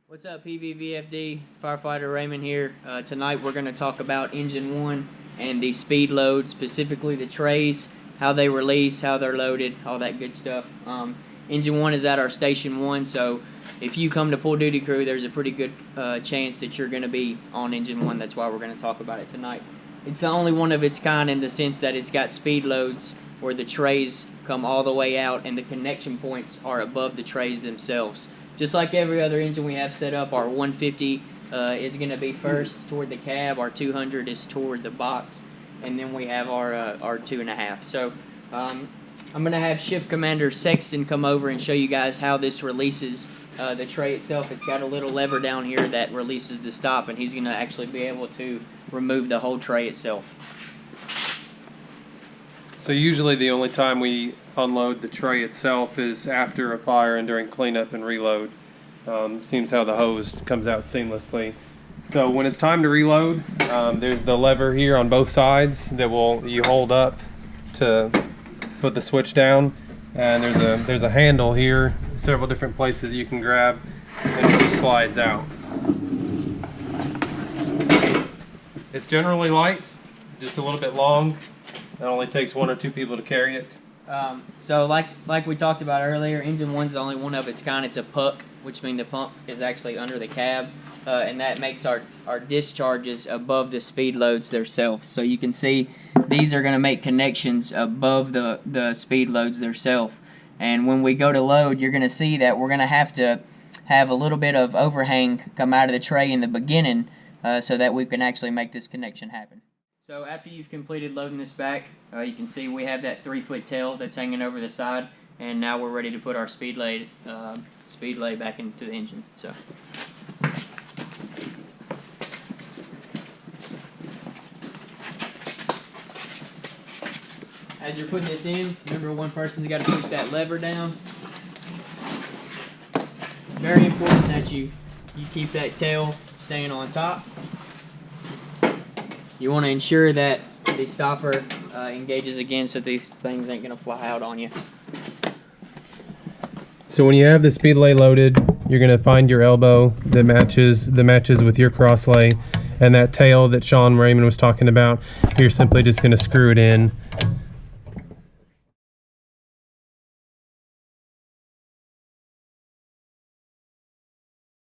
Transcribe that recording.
What's up, Pvvfd? Firefighter Raymond here. Tonight we're going to talk about engine 1 and the speed load, specifically the trays, how they release, how they're loaded, all that good stuff. Engine 1 is at our station 1, so if you come to full duty crew, there's a pretty good chance that you're going to be on engine 1. That's why we're going to talk about it tonight. It's the only one of its kind in the sense that it's got speed loads where the trays come all the way out and the connection points are above the trays themselves. Just like every other engine we have set up, our 150 is going to be first toward the cab, our 200 is toward the box, and then we have our 2.5. So I'm going to have Shift Commander Sexton come over and show you guys how this releases the tray itself. It's got a little lever down here that releases the stop, and he's going to actually be able to remove the whole tray itself. So usually the only time we unload the tray itself is after a fire and during cleanup and reload. Seems how the hose comes out seamlessly. So when it's time to reload, there's the lever here on both sides that you hold up to put the switch down, and there's a handle here, several different places you can grab, and it just slides out. It's generally light, just a little bit long. It only takes 1 or 2 people to carry it. So like we talked about earlier, engine 1's the only one of its kind. It's a puck, which means the pump is actually under the cab, and that makes our discharges above the speed loads themselves. So you can see these are going to make connections above the speed loads themselves. And when we go to load, you're going to see that we're going to have a little bit of overhang come out of the tray in the beginning so that we can actually make this connection happen. So after you've completed loading this back, you can see we have that 3-foot tail that's hanging over the side, and now we're ready to put our speed lay back into the engine. So. As you're putting this in, remember one person's got to push that lever down. Very important that you keep that tail staying on top. You want to ensure that the stopper engages again so these things ain't going to fly out on you. So when you have the speed lay loaded, you're going to find your elbow that matches with your cross lay, and that tail that Sean Raymond was talking about, you're simply just going to screw it in